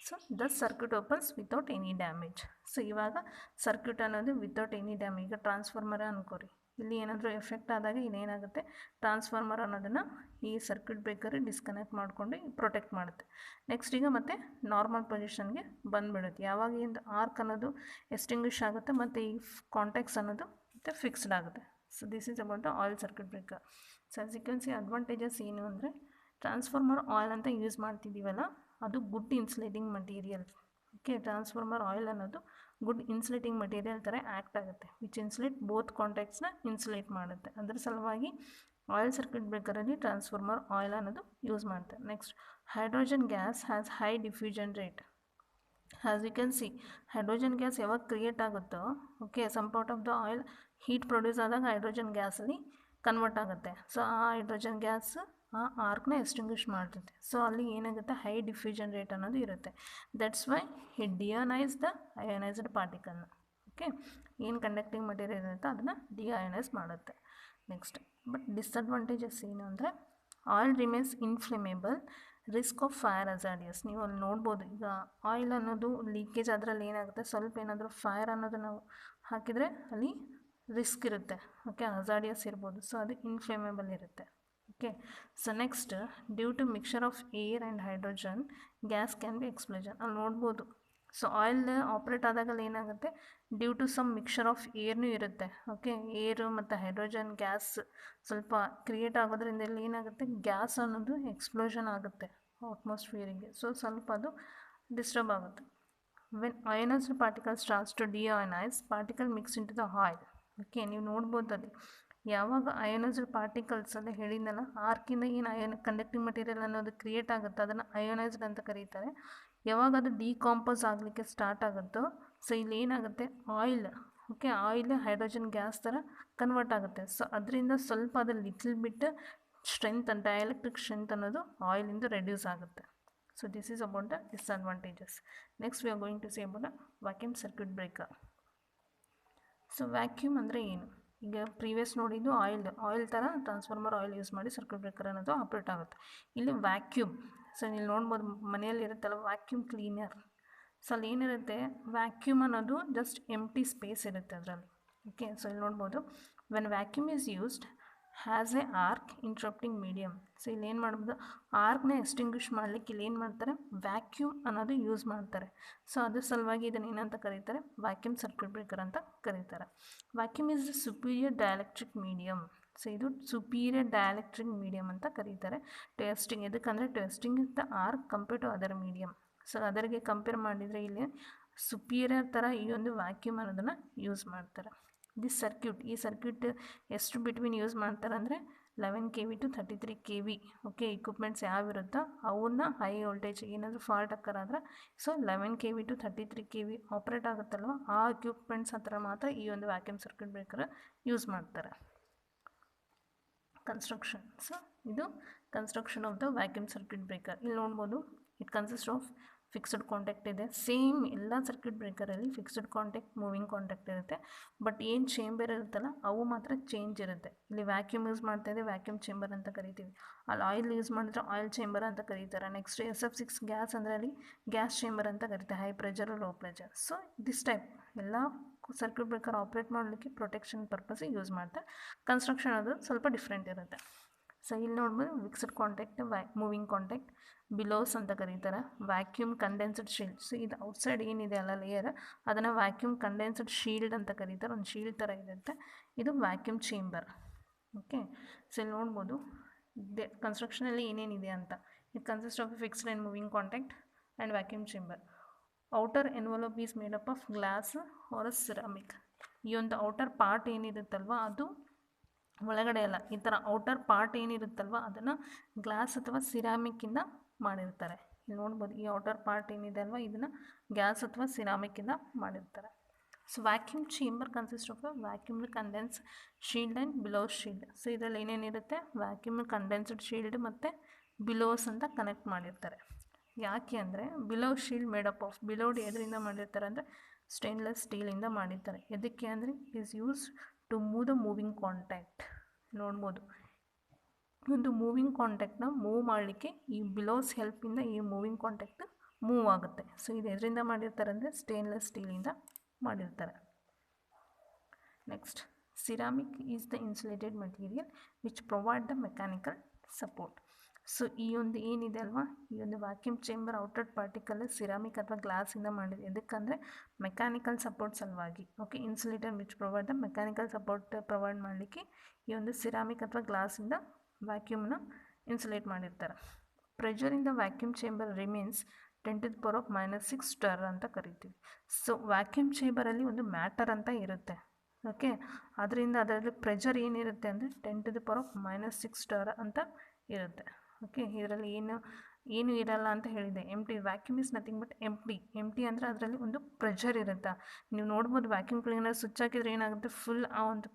ಸೊ ದಸ್ circuit opens without any damage. So ಇವಾಗ ಸರ್ಕ್ಯೂಟ್ ಅನ್ನೋದು ವಿತೌಟ್ ಎನಿ ಡ್ಯಾಮೇಜ್. ಈಗ ಟ್ರಾನ್ಸ್ಫಾರ್ಮರ್ ಅನ್ಕೋರಿ, ಇಲ್ಲಿ ಏನಾದರೂ ಎಫೆಕ್ಟ್ ಆದಾಗ ಇನ್ನೇನಾಗುತ್ತೆ, ಟ್ರಾನ್ಸ್ಫಾರ್ಮರ್ ಅನ್ನೋದನ್ನು ಈ ಸರ್ಕ್ಯೂಟ್ ಬ್ರೇಕರ್ ಡಿಸ್ಕನೆಕ್ಟ್ ಮಾಡಿಕೊಂಡು ಪ್ರೊಟೆಕ್ಟ್ ಮಾಡುತ್ತೆ. ನೆಕ್ಸ್ಟ್ ಈಗ ಮತ್ತೆ ನಾರ್ಮಲ್ ಪೊಸಿಷನ್ಗೆ ಬಂದುಬಿಡುತ್ತೆ ಯಾವಾಗ ಈ ಆರ್ಕ್ ಅನ್ನೋದು ಎಕ್ಸ್ಟಿಂಗ್ವಿಷ್ ಆಗುತ್ತೆ ಮತ್ತು ಈ ಕಾಂಟ್ಯಾಕ್ಟ್ಸ್ ಅನ್ನೋದು ಮತ್ತು ಫಿಕ್ಸ್ಡ್ ಆಗುತ್ತೆ. So this is about the oil circuit breaker. So as you can see advantages ಏನು ಅಂದರೆ, ಟ್ರಾನ್ಸ್ಫಾರ್ಮರ್ ಆಯಿಲ್ ಅಂತ ಯೂಸ್ ಮಾಡ್ತಿದ್ದೀವಲ್ಲ, ಅದು good insulating material. Okay, transformer oil ಅನ್ನೋದು ಗುಡ್ ಇನ್ಸುಲೇಟಿಂಗ್ ಮಟೀರಿಯಲ್ ಥರ ಆ್ಯಕ್ಟ್ ಆಗುತ್ತೆ, ವಿಚ್ ಇನ್ಸುಲೇಟ್ ಬೋತ್ ಕಾಂಟ್ಯಾಕ್ಟ್ಸ್ನ ಇನ್ಸುಲೇಟ್ ಮಾಡುತ್ತೆ. ಅದರ ಸಲುವಾಗಿ ಆಯಿಲ್ ಸರ್ಕ್ಯೂಟ್ ಬ್ರೇಕರಲ್ಲಿ ಟ್ರಾನ್ಸ್ಫಾರ್ಮರ್ ಆಯಿಲ್ ಅನ್ನೋದು ಯೂಸ್ ಮಾಡ್ತಾರೆ. Next, hydrogen gas has high diffusion rate. As you can see, hydrogen gas ಯಾವಾಗ ಕ್ರಿಯೇಟ್ ಆಗುತ್ತೋ, okay, some part of the oil heat produce ಆದಾಗ ಹೈಡ್ರೋಜನ್ ಗ್ಯಾಸಲ್ಲಿ ಕನ್ವರ್ಟ್ ಆಗುತ್ತೆ. ಸೊ ಆ ಹೈಡ್ರೋಜನ್ ಗ್ಯಾಸ್ ಆ ಆರ್ಕ್ನ ಎಕ್ಸ್ಟಿಂಗ್ವಿಷ್ ಮಾಡ್ತೈತೆ. ಸೊ ಅಲ್ಲಿ ಏನಾಗುತ್ತೆ, ಹೈ ಡಿಫ್ಯೂಷನ್ ರೇಟ್ ಅನ್ನೋದು ಇರುತ್ತೆ. That's why it deionize the ionized ಪಾರ್ಟಿಕಲ್ನ. ಓಕೆ, ಏನು ಕಂಡಕ್ಟಿಂಗ್ ಮಟೀರಿಯಲ್ ಇರುತ್ತೆ ಅದನ್ನು ಡಿಅಯೋನೈಸ್ ಮಾಡುತ್ತೆ. ನೆಕ್ಸ್ಟ್, ಬಟ್ ಡಿಸ್ಅಡ್ವಾಂಟೇಜಸ್ ಏನು ಅಂದರೆ, oil remains inflammable, risk of fire hazardous. ನೀವು ಅಲ್ಲಿ ನೋಡ್ಬೋದು, ಈಗ ಆಯಿಲ್ ಅನ್ನೋದು ಲೀಕೇಜ್ ಅದರಲ್ಲಿ ಏನಾಗುತ್ತೆ, ಸ್ವಲ್ಪ ಏನಾದರೂ ಫೈರ್ ಅನ್ನೋದು ನಾವು ಹಾಕಿದರೆ ಅಲ್ಲಿ ರಿಸ್ಕ್ ಇರುತ್ತೆ. ಓಕೆ, ಹಜಾರ್ಡಿಯಸ್ ಇರ್ಬೋದು. ಸೊ ಅದು ಇನ್ಫ್ಲೇಮೇಬಲ್ ಇರುತ್ತೆ. Okay, so next, due to mixer of air and hydrogen gas can be explosion. ಅಲ್ಲಿ ನೋಡ್ಬೋದು. ಸೊ ಆಯಿಲ್ ಆಪ್ರೇಟ್ ಆದಾಗಲ್ಲಿ ಏನಾಗುತ್ತೆ, due to some mixer of ಏರ್ನೂ ಇರುತ್ತೆ. ಓಕೆ, ಏರು ಮತ್ತು ಹೈಡ್ರೋಜನ್ ಗ್ಯಾಸ್ ಸ್ವಲ್ಪ ಕ್ರಿಯೇಟ್ ಆಗೋದ್ರಿಂದ ಇಲ್ಲಿ ಏನಾಗುತ್ತೆ, ಗ್ಯಾಸ್ ಅನ್ನೋದು ಎಕ್ಸ್ಪ್ಲೋಷನ್ ಆಗುತ್ತೆ ಅಟ್ಮಾಸ್ಫಿಯರಿಗೆ. ಸೊ ಸ್ವಲ್ಪ ಅದು ಡಿಸ್ಟರ್ಬ್ ಆಗುತ್ತೆ. When ionized particle starts to deionize, particle mix into the oil. Okay, ನೀವು ನೋಡ್ಬೋದು ಅಲ್ಲಿ ಯಾವಾಗ ಅಯೋನೈಸ್ಡ್ ಪಾರ್ಟಿಕಲ್ಸ್ ಅಲ್ಲೇ ಹೇಳಿದ್ನಲ್ಲ, ಆರ್ಕಿಂದ ಏನು ಕಂಡಕ್ಟಿಂಗ್ ಮಟೀರಿಯಲ್ ಅನ್ನೋದು ಕ್ರಿಯೇಟ್ ಆಗುತ್ತೆ ಅದನ್ನು ಅಯೋನೈಸ್ಡ್ ಅಂತ ಕರೀತಾರೆ. ಯಾವಾಗ ಅದು ಡಿಕಾಂಪೋಸ್ ಆಗಲಿಕ್ಕೆ ಸ್ಟಾರ್ಟ್ ಆಗುತ್ತೋ, ಸೊ ಇಲ್ಲಿ ಏನಾಗುತ್ತೆ, oil, okay, oil hydrogen gas ಥರ ಕನ್ವರ್ಟ್ ಆಗುತ್ತೆ. ಸೊ ಅದರಿಂದ ಸ್ವಲ್ಪ ಅದು ಲಿಟಲ್ ಬಿಟ್ ಸ್ಟ್ರೆಂತ್ ಅಂತ ಡೈಎಲೆಕ್ಟ್ರಿಕ್ ಸ್ಟ್ರೆಂತ್ ಅನ್ನೋದು ಆಯಿಲಿಂದ ರೆಡ್ಯೂಸ್ ಆಗುತ್ತೆ. So this is about the disadvantages. Next we are going to see about the vacuum circuit breaker. So vacuum ಅಂದರೆ ಏನು, ಈಗ ಪ್ರೀವಿಯಸ್ ನೋಡಿದ್ದು ಆಯಿಲ್ ಥರ ಟ್ರಾನ್ಸ್ಫಾರ್ಮರ್ ಆಯಿಲ್ ಯೂಸ್ ಮಾಡಿ ಸರ್ಕ್ಯೂಟ್ ಬ್ರೇಕರ್ ಅನ್ನೋದು ಆಪ್ರೇಟ್ ಆಗುತ್ತೆ. ಇಲ್ಲಿ ವ್ಯಾಕ್ಯೂಮ್, ಸೊ ನೀವು ನೋಡ್ಬೋದು ಮನೆಯಲ್ಲಿ ಇರುತ್ತಲ್ಲ ವ್ಯಾಕ್ಯೂಮ್ ಕ್ಲೀನರ್. ಸೊ ಅಲ್ಲಿ ಏನಿರುತ್ತೆ, ವ್ಯಾಕ್ಯೂಮ್ ಅನ್ನೋದು ಜಸ್ಟ್ ಎಂಟಿ ಸ್ಪೇಸ್ ಇರುತ್ತೆ ಅದರಲ್ಲಿ. ಓಕೆ, ಸೊ ಇಲ್ಲಿ ನೋಡ್ಬೋದು, when vacuum is used has A arc interrupting medium. So ಇಲ್ಲಿ ಏನು ಮಾಡ್ಬೋದು, ಆರ್ಕ್ನ ಎಕ್ಸ್ಟಿಂಗ್ವಿಷ್ ಮಾಡಲಿಕ್ಕೆ ಇಲ್ಲಿ ಏನು ಮಾಡ್ತಾರೆ, ವ್ಯಾಕ್ಯೂಮ್ ಅನ್ನೋದು ಯೂಸ್ ಮಾಡ್ತಾರೆ. ಸೊ ಅದ್ರ ಸಲುವಾಗಿ ಇದನ್ನು ಏನಂತ ಕರೀತಾರೆ, ವ್ಯಾಕ್ಯೂಮ್ ಸರ್ಕ್ಯೂಟ್ ಬ್ರೇಕರ್ ಅಂತ ಕರೀತಾರೆ. Vacuum is the superior dielectric medium. So ಇದು ಸುಪೀರಿಯರ್ ಡೈಎಲೆಕ್ಟ್ರಿಕ್ ಮೀಡಿಯಮ್ ಅಂತ ಕರೀತಾರೆ. ಟೆಸ್ಟಿಂಗ್ ಎದಕ್ಕಂದರೆ, testing is the arc compare to other medium. So ಅದರಿಗೆ ಕಂಪೇರ್ ಮಾಡಿದರೆ ಇಲ್ಲಿ ಸುಪೀರಿಯರ್ ಥರ ಈ ಒಂದು ವ್ಯಾಕ್ಯೂಮ್ ಅನ್ನೋದನ್ನು ಯೂಸ್ ಮಾಡ್ತಾರೆ. ದಿಸ್ ಸರ್ಕ್ಯೂಟ್, ಈ ಸರ್ಕ್ಯೂಟ್ ಎಷ್ಟು ಬಿಟ್ವೀನ್ ಯೂಸ್ ಮಾಡ್ತಾರೆ ಅಂದರೆ 11 kV to 33 kV. Okay, equipments ಯಾವಿರುತ್ತೋ ಅವನ್ನ ಹೈ ವೋಲ್ಟೇಜ್ ಏನಾದರೂ ಫಾಲ್ಟ್ ಅಕ್ಕರಾದ್ರೆ, so 11 kV to 33 kV operate ಆಗುತ್ತಲ್ವ ಆ ಇಕ್ವಿಪ್ಮೆಂಟ್ಸ್ ಹತ್ರ ಮಾತ್ರ ಈ ಒಂದು ವ್ಯಾಕ್ಯೂಮ್ ಸರ್ಕ್ಯೂಟ್ ಬ್ರೇಕರ್ ಯೂಸ್ ಮಾಡ್ತಾರೆ. ಕನ್ಸ್ಟ್ರಕ್ಷನ್, ಸೊ ಇದು construction of the vacuum circuit breaker. ಇಲ್ಲಿ ನೋಡ್ಬೋದು, it consist of fixed contact ಇದೆ. ಸೇಮ್ ಎಲ್ಲ ಸರ್ಕ್ಯೂಟ್ ಬ್ರೇಕರಲ್ಲಿ ಫಿಕ್ಸ್ಡ್ ಕಾಂಟ್ಯಾಕ್ಟ್, ಮೂವಿಂಗ್ ಕಾಂಟ್ಯಾಕ್ಟ್ ಇರುತ್ತೆ. ಬಟ್ ಏನು ಚೇಂಬರ್ ಇರುತ್ತಲ್ಲ ಅವು ಮಾತ್ರ ಚೇಂಜ್ ಇರುತ್ತೆ. ಇಲ್ಲಿ ವ್ಯಾಕ್ಯೂಮ್ ಯೂಸ್ ಮಾಡ್ತಾಯಿದ್ದೆ ವ್ಯಾಕ್ಯೂಮ್ ಚೇಂಬರ್ ಅಂತ ಕರಿತೀವಿ. ಅಲ್ಲಿ ಆಯಿಲ್ ಯೂಸ್ ಮಾಡಿದ್ರೆ ಆಯಿಲ್ ಚೇಂಬರ್ ಅಂತ ಕರೀತಾರೆ. ನೆಕ್ಸ್ಟ್ SF6 ಗ್ಯಾಸ್ ಅಂದರೆ ಅಲ್ಲಿ ಗ್ಯಾಸ್ ಚೇಂಬರ್ ಅಂತ ಕರೀತಾರೆ, high pressure low pressure. So this type ಎಲ್ಲ ಸರ್ಕ್ಯೂಟ್ ಬ್ರೇಕರ್ ಆಪ್ರೇಟ್ ಮಾಡಲಿಕ್ಕೆ ಪ್ರೊಟೆಕ್ಷನ್ ಪರ್ಪಸ್ ಯೂಸ್ ಮಾಡ್ತಾರೆ. ಕನ್ಸ್ಟ್ರಕ್ಷನ್ ಅದು ಸ್ವಲ್ಪ ಡಿಫ್ರೆಂಟ್ ಇರುತ್ತೆ. ಸೊ ಇಲ್ಲಿ ನೋಡ್ಬೋದು ಫಿಕ್ಸ್ಡ್ ಕಾಂಟ್ಯಾಕ್ಟ್, ಮೂವಿಂಗ್ ಕಾಂಟ್ಯಾಕ್ಟ್, ಬಿಲೋಸ್ ಅಂತ ಕರೀತಾರೆ. Vacuum condensed shield. ಸೊ ಇದು ಔಟ್ಸೈಡ್ ಏನಿದೆ ಅಲ್ಲ ಲೇಯರ್, ಅದನ್ನು ವ್ಯಾಕ್ಯೂಮ್ ಕಂಡೆನ್ಸ್ಡ್ ಶೀಲ್ಡ್ ಅಂತ ಕರೀತಾರೆ. ಒಂದು ಶೀಲ್ಡ್ ಥರ ಇರುತ್ತೆ. ಇದು ವ್ಯಾಕ್ಯೂಮ್ ಚೇಂಬರ್. ಓಕೆ, ಸೊ ಇಲ್ಲಿ ನೋಡ್ಬೋದು ಕನ್ಸ್ಟ್ರಕ್ಷನಲ್ಲಿ ಏನೇನಿದೆ ಅಂತ. It consist of fixed and moving contact and vacuum chamber. Outer envelope is made up of glass or ceramic. ಈ ಒಂದು ಔಟರ್ ಪಾರ್ಟ್ ಏನಿರುತ್ತಲ್ವ ಅದು ಒಳಗಡೆ ಅಲ್ಲ, ಈ ಥರ ಔಟರ್ ಪಾರ್ಟ್ ಏನಿರುತ್ತಲ್ವ ಅದನ್ನು ಗ್ಲಾಸ್ ಅಥವಾ ಸಿರಾಮಿಕ್ಕಿಂದ ಮಾಡಿರ್ತಾರೆ. ಇಲ್ಲಿ ನೋಡ್ಬೋದು ಈ ಔಟರ್ ಪಾರ್ಟ್ ಏನಿದೆ ಅಲ್ವ ಇದನ್ನು ಗ್ಲಾಸ್ ಅಥವಾ ಸಿರಾಮಿಕ್ಕಿಂದ ಮಾಡಿರ್ತಾರೆ. So vacuum chamber consist of vacuum condense shield and bellows shield. So ಇದರಲ್ಲಿ ಏನೇನಿರುತ್ತೆ, ವ್ಯಾಕ್ಯೂಮ್ ಕಂಡೆನ್ಸ್ಡ್ ಶೀಲ್ಡ್ ಮತ್ತು ಬಿಲೋಸ್ ಅಂತ ಕನೆಕ್ಟ್ ಮಾಡಿರ್ತಾರೆ. ಯಾಕೆ ಅಂದರೆ ಬಿಲೋಸ್ ಶೀಲ್ಡ್ ಮೇಡಪ್ ಆಫ್, ಬಿಲೋಡ್ ಎದರಿಂದ ಮಾಡಿರ್ತಾರೆ ಅಂದರೆ ಸ್ಟೇನ್ಲೆಸ್ ಸ್ಟೀಲಿಂದ ಮಾಡಿರ್ತಾರೆ. ಎದಕ್ಕೆ ಅಂದರೆ it is use to move the moving contact. ನೋಡ್ಬೋದು ಒಂದು ಮೂವಿಂಗ್ ಕಾಂಟ್ಯಾಕ್ಟ್ನ ಮೂವ್ ಮಾಡಲಿಕ್ಕೆ ಈ ಬಿಲೋಸ್ ಹೆಲ್ಪಿಂದ ಈ ಮೂವಿಂಗ್ ಕಾಂಟ್ಯಾಕ್ಟ್ ಮೂವ್ ಆಗುತ್ತೆ. ಸೊ ಇದು ಎದರಿಂದ ಮಾಡಿರ್ತಾರೆ ಅಂದರೆ ಸ್ಟೇನ್ಲೆಸ್ ಸ್ಟೀಲಿಂದ ಮಾಡಿರ್ತಾರೆ. Next, ceramic is the insulated material which provide the mechanical support. So ಈ ಒಂದು ಏನಿದೆ ಅಲ್ವಾ, ಈ ಒಂದು vacuum chamber outer particle ceramic ಅಥವಾ ಗ್ಲಾಸಿಂದ ಮಾಡಿದೆ. ಎದಕ್ಕಂದರೆ ಮೆಕ್ಯಾನಿಕಲ್ ಸಪೋರ್ಟ್ ಸಲುವಾಗಿ. Okay, insulator which provide the mechanical support provide ಮಾಡಲಿಕ್ಕೆ ಈ ಒಂದು ಸಿರಾಮಿಕ್ ಅಥವಾ ಗ್ಲಾಸಿಂದ ವ್ಯಾಕ್ಯೂಮ್ನ ಇನ್ಸುಲೇಟ್ ಮಾಡಿರ್ತಾರೆ. Pressure in the vacuum chamber remains 10⁻⁻6 star ಅಂತ ಕರಿತೀವಿ. ಸೊ ವ್ಯಾಕ್ಯೂಮ್ ಚೇಂಬರಲ್ಲಿ ಒಂದು ಮ್ಯಾಟರ್ ಅಂತ ಇರುತ್ತೆ. ಓಕೆ, ಅದರಿಂದ ಅದರಲ್ಲಿ ಪ್ರೆಷರ್ ಏನಿರುತ್ತೆ ಅಂದರೆ 10⁻⁻6 ಸ್ಟರ್ ಅಂತ ಇರುತ್ತೆ. ಓಕೆ, ಇದರಲ್ಲಿ ಏನು ಇರಲ್ಲ ಅಂತ ಹೇಳಿದೆ. ಎಂಟಿ ವ್ಯಾಕ್ಯೂಮ್ ಇಸ್ ನಥಿಂಗ್ ಬಟ್ ಎಂಟಿ ಅಂದರೆ ಅದರಲ್ಲಿ ಒಂದು ಪ್ರೆಷರ್ ಇರುತ್ತೆ. ನೀವು ನೋಡ್ಬೋದು ವ್ಯಾಕ್ಯೂಮ್ ಕ್ಲೀನರ್ ಸ್ವಿಚ್ ಹಾಕಿದ್ರೆ ಏನಾಗುತ್ತೆ, ಫುಲ್ ಆ ಒಂದು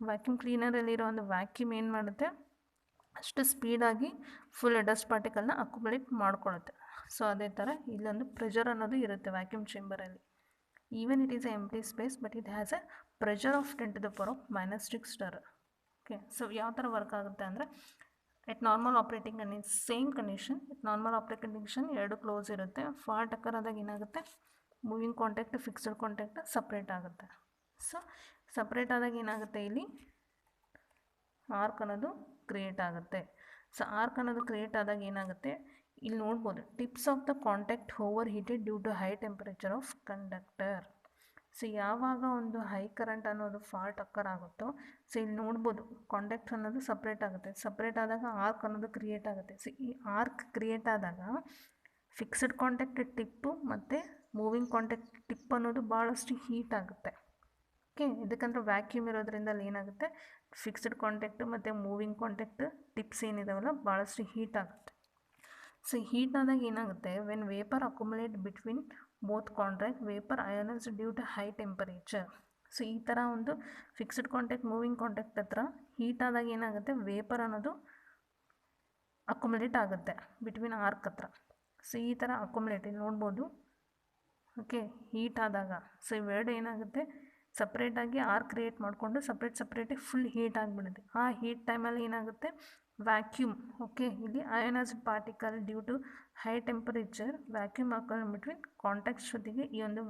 ವ್ಯಾಕ್ಯೂಮ್ ಕ್ಲೀನರಲ್ಲಿರೋ ಒಂದು ವ್ಯಾಕ್ಯೂಮ್ ಏನು ಮಾಡುತ್ತೆ, ಅಷ್ಟು ಸ್ಪೀಡಾಗಿ ಫುಲ್ ಡಸ್ಟ್ ಪಾರ್ಟಿಕಲ್ನ ಅಕ್ಯುಮುಲೇಟ್ ಮಾಡ್ಕೊಳ್ಳುತ್ತೆ. ಸೊ ಅದೇ ಥರ ಇಲ್ಲೊಂದು ಪ್ರೆಷರ್ ಅನ್ನೋದು ಇರುತ್ತೆ ವ್ಯಾಕ್ಯೂಮ್ ಚೇಂಬರಲ್ಲಿ. Even it is a empty space but it has a pressure of 10⁻⁻6 ಸ್ಟರ್. ಓಕೆ, ಸೊ ಯಾವ ಥರ ವರ್ಕ್ ಆಗುತ್ತೆ ಅಂದರೆ at normal operating same condition, normal operating condition ಎರಡು ಕ್ಲೋಸ್ ಇರುತ್ತೆ. ಫಾಲ್ಟ್ ಅಕ್ಕರ್ ಆದಾಗ ಏನಾಗುತ್ತೆ, moving contact fixed contact separate ಆಗುತ್ತೆ. ಸೊ ಸಪ್ರೇಟ್ ಆದಾಗ ಏನಾಗುತ್ತೆ, ಇಲ್ಲಿ ಆರ್ಕ್ ಅನ್ನೋದು ಕ್ರಿಯೇಟ್ ಆಗುತ್ತೆ. ಸೊ ಆರ್ಕ್ ಅನ್ನೋದು ಕ್ರಿಯೇಟ್ ಆದಾಗ ಏನಾಗುತ್ತೆ, ಇಲ್ಲಿ ನೋಡ್ಬೋದು tips of the contact over heated due to high temperature of conductor. So ಯಾವಾಗ ಒಂದು ಹೈ ಕರೆಂಟ್ ಅನ್ನೋದು ಫಾಲ್ಟ್ ಅಕ್ಕರ್ ಆಗುತ್ತೋ, ಸೊ ಇಲ್ಲಿ ನೋಡ್ಬೋದು ಕಾಂಟ್ಯಾಕ್ಟ್ ಅನ್ನೋದು ಸಪ್ರೇಟ್ ಆಗುತ್ತೆ. ಸಪ್ರೇಟ್ ಆದಾಗ ಆರ್ಕ್ ಅನ್ನೋದು ಕ್ರಿಯೇಟ್ ಆಗುತ್ತೆ. ಸೊ ಈ ಆರ್ಕ್ ಕ್ರಿಯೇಟ್ ಆದಾಗ ಫಿಕ್ಸ್ಡ್ ಕಾಂಟ್ಯಾಕ್ಟ್ ಟಿಪ್ಪು ಮತ್ತು ಮೂವಿಂಗ್ ಕಾಂಟ್ಯಾಕ್ಟ್ ಟಿಪ್ ಅನ್ನೋದು ಭಾಳಷ್ಟು ಹೀಟ್ ಆಗುತ್ತೆ. ಓಕೆ, ಇದಕ್ಕಂದ್ರೆ ವ್ಯಾಕ್ಯೂಮ್ ಇರೋದ್ರಿಂದ ಅಲ್ಲಿ ಏನಾಗುತ್ತೆ, ಫಿಕ್ಸ್ಡ್ ಕಾಂಟ್ಯಾಕ್ಟ್ ಮತ್ತು ಮೂವಿಂಗ್ ಕಾಂಟ್ಯಾಕ್ಟ್ ಟಿಪ್ಸ್ ಏನಿದಾವಲ್ಲ ಭಾಳಷ್ಟು ಹೀಟ್ ಆಗುತ್ತೆ. ಸೊ ಹೀಟ್ ಆದಾಗ ಏನಾಗುತ್ತೆ, when vapour accumulate between both contact vapour ionised due to high temperature. So ಈ ಥರ ಒಂದು ಫಿಕ್ಸ್ಡ್ ಕಾಂಟ್ಯಾಕ್ಟ್ ಮೂವಿಂಗ್ ಕಾಂಟ್ಯಾಕ್ಟ್ ಹತ್ರ ಹೀಟ್ ಆದಾಗ ಏನಾಗುತ್ತೆ, ವೇಪರ್ ಅನ್ನೋದು ಅಕ್ಯುಮುಲೇಟ್ ಆಗುತ್ತೆ ಬಿಟ್ವೀನ್ ಆರ್ಕ್ ಹತ್ರ. ಸೊ ಈ ಥರ ಅಕ್ಯುಮುಲೇಟ್ ಇಲ್ಲಿ ನೋಡ್ಬೋದು. ಓಕೆ, ಹೀಟ್ ಆದಾಗ ಸೊ ಇವೆರಡು ಏನಾಗುತ್ತೆ, ಸಪ್ರೇಟಾಗಿ ಆರ್ಕ್ ಕ್ರಿಯೇಟ್ ಮಾಡಿಕೊಂಡು ಸಪ್ರೇಟಾಗಿ ಫುಲ್ ಹೀಟ್ ಆಗಿಬಿಡುತ್ತೆ. ಆ ಹೀಟ್ ಟೈಮಲ್ಲಿ ಏನಾಗುತ್ತೆ, ವ್ಯಾಕ್ಯೂಮ್, ಓಕೆ, ಇಲ್ಲಿ ionized particle due to high temperature vacuum occur between contacts ಜೊತೆಗೆ ಈ ಒಂದು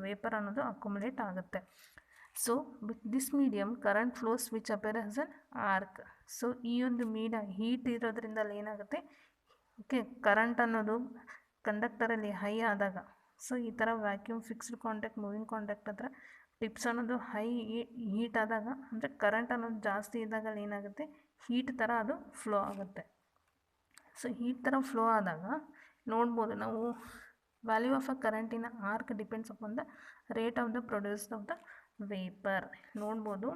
ವೇಪರ್ ಅನ್ನೋದು ಅಕ್ಯುಮುಲೇಟ್ ಆಗುತ್ತೆ. So with this medium current flows which appear as an arc. So ಈ ಒಂದು ಹೀಟ್ ಇರೋದ್ರಿಂದ ಅಲ್ಲಿ ಏನಾಗುತ್ತೆ, ಓಕೆ, ಕರೆಂಟ್ ಅನ್ನೋದು ಕಂಡಕ್ಟರಲ್ಲಿ ಹೈ ಆದಾಗ, ಸೊ ಈ ಥರ vacuum fixed contact moving contact ಹತ್ರ ಟಿಪ್ಸ್ ಅನ್ನೋದು ಹೈ ಹೀಟ್ ಆದಾಗ, ಅಂದರೆ ಕರೆಂಟ್ ಅನ್ನೋದು ಜಾಸ್ತಿ ಇದ್ದಾಗ ಅಲ್ಲಿ ಏನಾಗುತ್ತೆ, ಹೀಟ್ ಥರ ಅದು ಫ್ಲೋ ಆಗುತ್ತೆ. ಸೊ ಹೀಟ್ ಥರ ಫ್ಲೋ ಆದಾಗ ನೋಡ್ಬೋದು ನಾವು ವ್ಯಾಲ್ಯೂ ಆಫ್ ಅ ಕರೆಂಟಿನ arc depends upon the rate of the produce of the vapour. ನೋಡ್ಬೋದು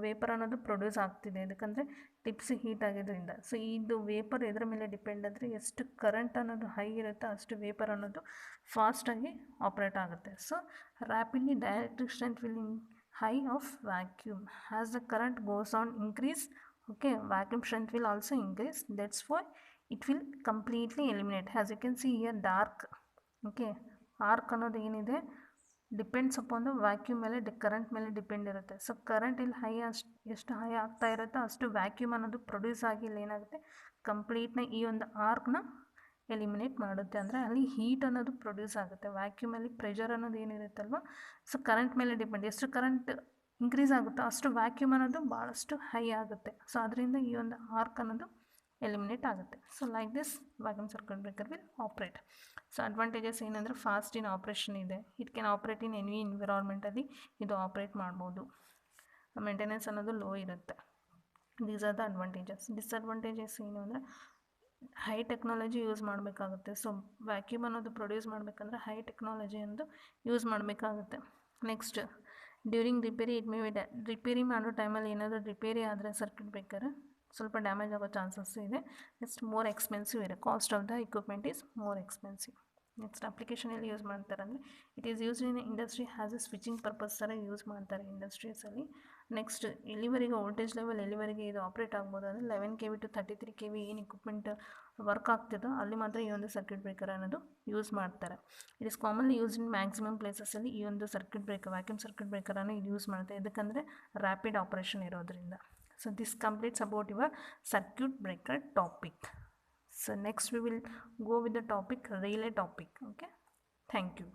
ವೇಪರ್ ಅನ್ನೋದು ಪ್ರೊಡ್ಯೂಸ್ ಆಗ್ತಿದೆ, ಯಾಕಂದರೆ ಟಿಪ್ಸ್ ಹೀಟ್ ಆಗಿದ್ದರಿಂದ. ಸೊ ಇದು ವೇಪರ್ ಎದ್ರ ಮೇಲೆ ಡಿಪೆಂಡ್ ಅಂದರೆ ಎಷ್ಟು ಕರೆಂಟ್ ಅನ್ನೋದು ಹೈ ಇರುತ್ತೆ ಅಷ್ಟು ವೇಪರ್ ಅನ್ನೋದು ಫಾಸ್ಟಾಗಿ ಆಪ್ರೇಟ್ ಆಗುತ್ತೆ. So rapidly dielectric strength will high of vacuum as the current goes on increase. Okay, vacuum strength will also increase. That's why it will completely eliminate. As you can see here, dark. Okay, arc ಅನ್ನೋದು ಏನಿದೆ depends upon the vacuum ಮೇಲೆ current ಮೇಲೆ depend ಇರುತ್ತೆ. So current ಇಲ್ಲಿ high ಎಷ್ಟು high ಆಗ್ತಾ ಇರುತ್ತೋ ಅಷ್ಟು ವ್ಯಾಕ್ಯೂಮ್ ಅನ್ನೋದು ಪ್ರೊಡ್ಯೂಸ್ ಆಗಿ ಇಲ್ಲಿ ಏನಾಗುತ್ತೆ, ಕಂಪ್ಲೀಟ್ನ ಈ ಒಂದು ಆರ್ಕ್ನ ಎಲಿಮಿನೇಟ್ ಮಾಡುತ್ತೆ. ಅಂದರೆ ಅಲ್ಲಿ ಹೀಟ್ ಅನ್ನೋದು ಪ್ರೊಡ್ಯೂಸ್ ಆಗುತ್ತೆ. ವ್ಯಾಕ್ಯೂಮಲ್ಲಿ ಪ್ರೆಷರ್ ಅನ್ನೋದು ಏನಿರುತ್ತಲ್ವ, ಸೊ ಕರೆಂಟ್ ಮೇಲೆ ಡಿಪೆಂಡ್, ಎಷ್ಟು ಕರೆಂಟ್ ಇನ್ಕ್ರೀಸ್ ಆಗುತ್ತೋ ಅಷ್ಟು ವ್ಯಾಕ್ಯೂಮ್ ಅನ್ನೋದು ಭಾಳಷ್ಟು ಹೈ ಆಗುತ್ತೆ. ಸೊ ಅದರಿಂದ ಈ ಒಂದು ಆರ್ಕ್ ಅನ್ನೋದು ಎಲಿಮಿನೇಟ್ ಆಗುತ್ತೆ. So like this vacuum circuit breaker will operate. So advantages ಏನಂದರೆ ಫಾಸ್ಟ್ ಇನ್ ಆಪ್ರೇಷನ್ ಇದೆ. It can operate in any ಎನ್ವಿರಾನ್ಮೆಂಟಲ್ಲಿ ಇದು ಆಪ್ರೇಟ್ ಮಾಡ್ಬೋದು. ಮೇಂಟೆನೆನ್ಸ್ ಅನ್ನೋದು ಲೋ ಇರುತ್ತೆ. These are the advantages. Disadvantages ಏನು ಅಂದರೆ ಹೈ ಟೆಕ್ನಾಲಜಿ ಯೂಸ್ ಮಾಡಬೇಕಾಗುತ್ತೆ. ಸೊ ವ್ಯಾಕ್ಯೂಮ್ ಅನ್ನೋದು ಪ್ರೊಡ್ಯೂಸ್ ಮಾಡಬೇಕಂದ್ರೆ ಹೈ ಟೆಕ್ನಾಲಜಿ ಒಂದು ಯೂಸ್ ಮಾಡಬೇಕಾಗುತ್ತೆ. Next during repair it may be repair ಮಾಡೋ ಟೈಮಲ್ಲಿ ಏನಾದರೂ ರಿಪೇರಿ ಆದರೆ ಸರ್ಕ್ಯೂಟ್ ಬ್ರೇಕರ್ ಸ್ವಲ್ಪ ಡ್ಯಾಮೇಜ್ ಆಗೋ ಚಾನ್ಸಸ್ ಇದೆ. ನೆಕ್ಸ್ಟ್ ಮೋರ್ ಎಕ್ಸ್ಪೆನ್ಸಿವ್ ಇದೆ. Cost of the equipment is more expensive. Next ಅಪ್ಲಿಕೇಶನಲ್ಲಿ ಯೂಸ್ ಮಾಡ್ತಾರೆ ಅಂದರೆ it is used in industry has A switching purpose ಥರ ಯೂಸ್ ಮಾಡ್ತಾರೆ ಇಂಡಸ್ಟ್ರೀಸಲ್ಲಿ. ನೆಕ್ಸ್ಟ್ ಎಲ್ಲಿವರೆಗೆ ವೋಲ್ಟೇಜ್ ಲೆವೆಲ್ ಎಲ್ಲಿವರೆಗೆ ಇದು ಆಪ್ರೇಟ್ ಆಗ್ಬೋದು ಅಂದರೆ 11 kV to 33 kV ಏನು ಇಕ್ವಿಪ್ಮೆಂಟ್ ವರ್ಕ್ ಆಗ್ತಿದೋ ಅಲ್ಲಿ ಮಾತ್ರ ಈ ಒಂದು ಸರ್ಕ್ಯೂಟ್ ಬ್ರೇಕರ್ ಅನ್ನೋದು ಯೂಸ್ ಮಾಡ್ತಾರೆ. It is commonly use in maximum ಪ್ಲೇಸಸಲ್ಲಿ ಈ ಒಂದು ಸರ್ಕ್ಯೂಟ್ ಬ್ರೇಕರ್ ವ್ಯಾಕ್ಯೂಮ್ ಸರ್ಕ್ಯೂಟ್ ಬ್ರೇಕರನ್ನು ಯೂಸ್ ಮಾಡ್ತಾರೆ. ಇದಕ್ಕಂದರೆ ರ್ಯಾಪಿಡ್ ಆಪ್ರೇಷನ್ ಇರೋದ್ರಿಂದ. So this completes about your circuit breaker topic. So next we will go with the topic relay topic. Okay, thank you.